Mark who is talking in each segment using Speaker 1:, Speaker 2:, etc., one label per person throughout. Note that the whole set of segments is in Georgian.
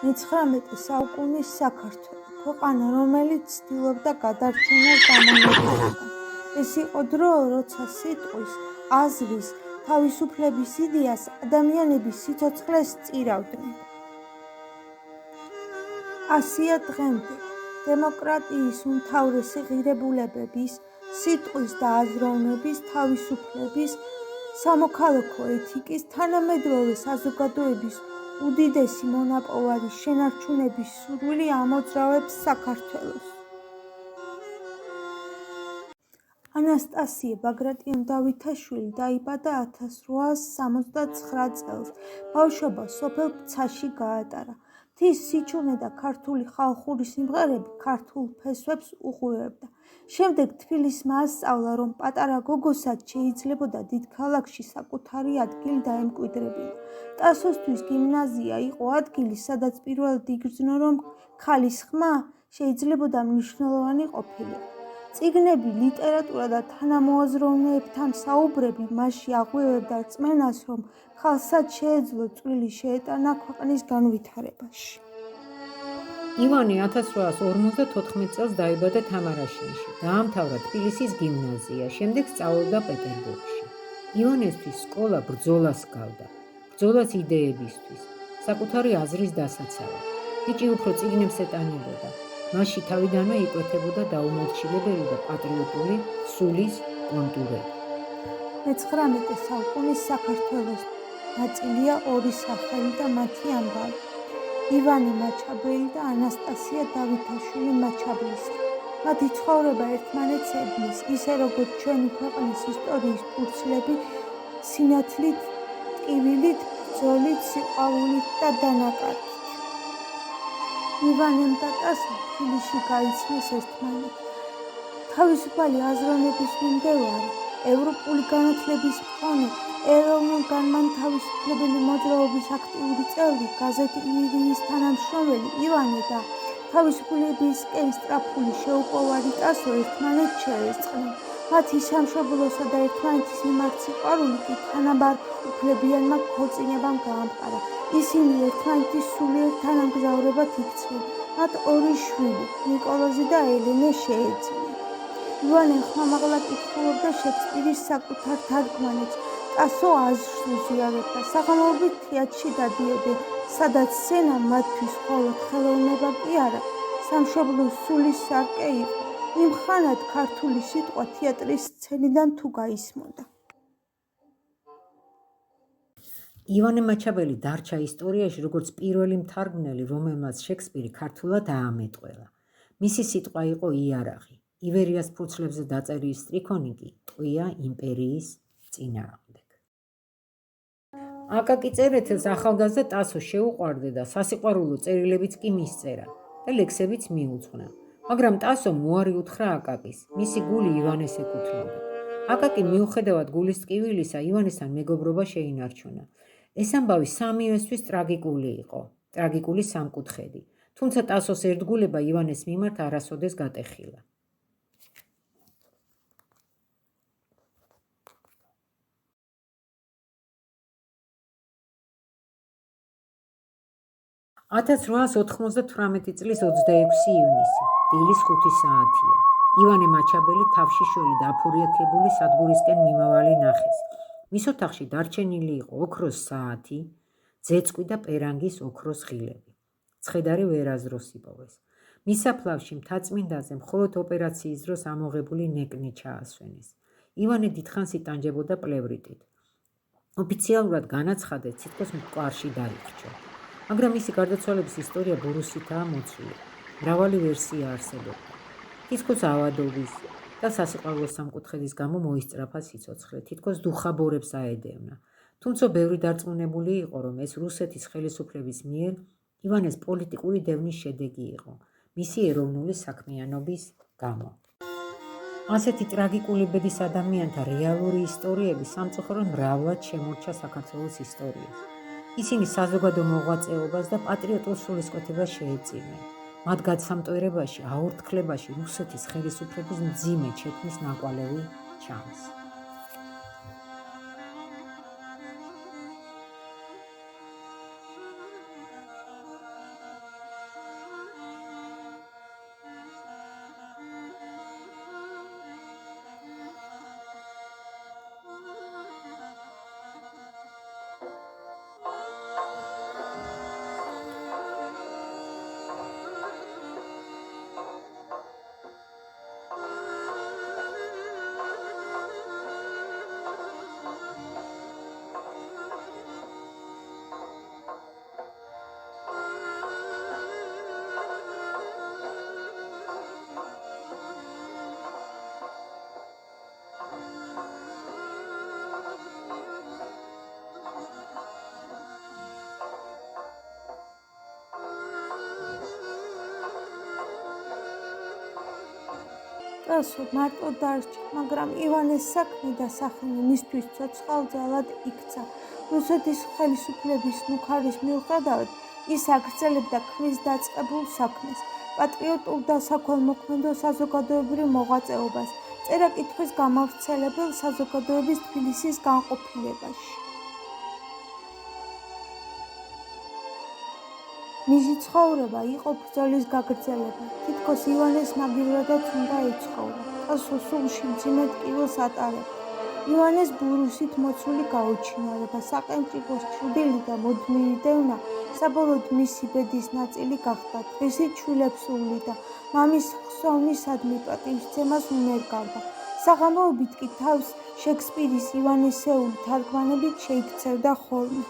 Speaker 1: მე-19 საუკუნის საქართველო, ქვეყანა, რომელიც ცდილობდა გადარჩენას დამოუკიდებლობიდან. ეს იყო დრო, როცა სიტყვის, აზრის, თავისუფლების იდეას ადამიანები სიცოცხლეს სწირავდნენ. 100-ია დღემდე დემოკრატიის უმთავრესი ღირებულებების, სიტყვის და აზროვნების თავისუფლების, სამოქალაქო ეთიკის, თანამედროვე საზოგადოების უდიდესი მონაპოვარი შენარჩუნების სურვილი ამოძრავებს საქართველოს. ანასტასია ბაგრატიონ-დავითაშვილი დაიბადა 1869 წელს. ბავშვობა სოფელ ფცაში გაატარა. მთის სიჩუმე და ქართული ხალხური სიმღერები ქართულ ფესვებს უყურებდა. შემდეგ თბილისმა ასწავლა, რომ პატარა გოგოსაც შეიძლებოდა დიდ ქალაქში საკუთარი ადგილი დაემკვიდრებინა. ტასოსთვის გიმნაზია იყო ადგილი, სადაც პირველად იგრძნო, რომ ქალის ხმა შეიძლებოდა მნიშვნელოვანი ყოფილიყო. წიგნები, ლიტერატურა და თანამოაზროვნეებთან საუბრები მასში აღვივებდა რწმენას, რომ ხალხსაც შეეძლო წვლილი შეეტანა ქვეყნის განვითარებაში.
Speaker 2: ივანე 1854 წელს დაიბადა თამარაშენში, დაამთავრა თბილისის გიმნაზია, შემდეგ სწავლობდა პეტერბურგში. ივანესთვის სკოლა ბრძოლას ჰგავდა, ბრძოლას იდეებისთვის, საკუთარი აზრის დასაცავად. ბიჭი უფრო წიგნებს ეტანებოდა. მასში თავიდანვე იკვეთებოდა დაუმორჩილებელი და პატრიოტული სულის კონტურები.
Speaker 1: მე-19 საუკუნის საქართველოს ნაწილია ორი სახელი და მათი ამბავი. ივანე მაჩაბელი და ანასტასია დავითაშვილი მაჩაბლისი. მათი ცხოვრება ერთმანეთს ებნის, ისე როგორც ჩვენი ქვეყნის ისტორიის ფურცლები, სინათლით, ტკივილით, ბრძოლით, სიყვარულით და დანაკარგით. ივანემ და ტასომ თბილისში გაიცნეს ერთმანეთი. თავისუფალი აზროვნების მიმდევარი, ევროპული განათლების მქონე, ეროვნულ-განმათავისუფლებელი მოძრაობის აქტიური წევრი, გაზეთი „ირიის“ თანამშრომელი ივანე და თავისუფლებისკენ სწრაფული შეუპოვარი ტასო ერთმანეთს შეერწყნენ. მათი სამშობლოსა და ერთმანეთის მიმართ სიყვარული კი თანაბარ უფლებიანმა ქორწინებამ გაამყარა. ისინი ერთმანეთის სულიერ თანამგზავრებად იქცნენ. მათ ორი შვილი, ნიკოლოზი და ელენე შეეძინათ. ივანე ხმამაღლა კითხულობდა შექსპირის საკუთარ თარგმანებს, ტასო აზრს უზიარებდა. საღამოობით თეატრში დადიოდნენ, სადაც სცენა მათთვის მხოლოდ ხელოვნება კი არა, სამშობლოს სულის სარკე იყო. იმ ხანად ქართული სიტყვა თეატრის სცენიდან თუ გაისმოდა.
Speaker 2: ივანე მაჩაბელი დარჩა ისტორიაში როგორც პირველი მთარგმნელი, რომელმაც შექსპირი ქართულად აამეტყველა. მისი სიტყვა იყო იარაღი. ივერიას ფურცლებზე დაწერილი სტრიქონი კი ტყვია იმპერიის წინააღმდეგ. აკაკი წერეთელს ახალგაზრდა ტასო შეუყვარდა და სასიყვარულო წერილებიც კი მისწერა და ლექსებიც მიუძღვნა. მაგრამ ტასომ უარი უთხრა აკაკის, მისი გული ივანეს ეკუთვნოდა. აკაკი მიუხედავად გულის ტკივილისა, ივანესთან მეგობრობა შეინარჩუნა. ეს ამბავი სამივესთვის ტრაგიკული იყო, ტრაგიკული სამკუთხედი, თუმცა ტასოს ერთგულება ივანეს მიმართ არასოდეს გატეხილა. 1898 წლის 26 ივნისი, დილის 5 საათია. ივანე მაჩაბელი თავშიშველი და აფურიათებული სადგურისკენ მიმავალი ნახეს. მის ოთახში დარჩენილი იყო ოქროს საათი, ძეწყვი და პერანგის ოქროს ღილები. ცხედარი ვერაზროს იპოვეს. მის საფლავში მთაწმინდაზე მხოლოდ ოპერაციის დროს ამოღებული ნეკნი ჩაასვენეს. ივანე დიდხანს იტანჯებოდა პლევრიტით. ოფიციალურად განაცხადეს, თითქოს მტკვარში დაიხრჩო. მაგრამ მისი გარდაცვალების ისტორია ბურუსითაა მოცული. მრავალი ვერსია არსებობდა. თითქოს ავადობის და სასიყვარულო სამკუთხედის გამო მოისწრაფა სიცოცხლე, თითქოს დუხაბორებს აედევნა. თუმცა ბევრი დარწმუნებული იყო, რომ ეს რუსეთის ხელისუფლების მიერ ივანეს პოლიტიკური დევნის შედეგი იყო, მისი ეროვნული საქმიანობის გამო. ასეთი ტრაგიკული ბედის ადამიანთა რეალური ისტორიები სამწუხაროდ მრავლად შემორჩა საქართველოს ისტორიაში. ისინი საზოგადო მოღვაწეობას და პატრიოტულ სულისკვეთებას შეეწირნენ. მათ გადსამტვერებაში, აორთქლებაში რუსეთის ხელისუფლების მძიმე ჩექმის ნაკვალევი ჩანს.
Speaker 1: ტასო მარტო დარჩა, მაგრამ ივანეს საქმე და სახელი მისთვის ცოცხალ ძალად იქცა. რუსეთის ხელისუფლების ნუქარის მიუხედავად, ის აგრძელებდა ქმრის დაწყებულ საქმეს, პატრიოტულ და საქველმოქმედო საზოგადოებრივ მოღვაწეობას, წერა-კითხვის გამავრცელებელ საზოგადოების თბილისის განყოფილებაში. მისი ცხოვრება იყო ბრძოლის გაგრძელება. თითქოს ივანეს მაგივრადაც უნდა ეცხოვა. ტასო სულში მძიმე ტკივილს ატარებდა. ივანეს ბურუსით მოცული გაუჩინარება, საყენჭიყოს ჩრდილი და მუდმივი დევნა საბოლოოდ მისი ბედის ნაწილი გახდა. დღისით შვილებს უვლიდა, მამის ხსოვნისადმი პატივისცემას უნერგავდა. საღამოობით კი თავს შექსპირის ივანესეული თარგმანებით შეიქცევდა ხოლმე.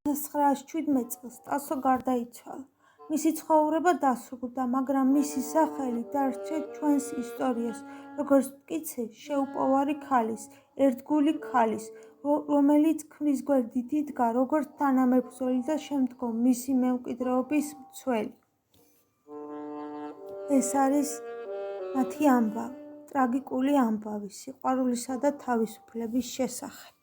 Speaker 1: 1917 წელს ტასო გარდაიცვალა. მისი ცხოვრება დასრულდა, მაგრამ მისი სახელი დარჩა ჩვენს ისტორიას, როგორც მტკიცე, შეუპოვარი ქალის, ერთგული ქალის, რომელიც ქმრის გვერდით იდგა, როგორც თანამებრძოლი და შემდგომ მისი მემკვიდრეობის მცველი. ეს არის მათი ამბავი, ტრაგიკული ამბავი სიყვარულისა და თავისუფლების შესახებ.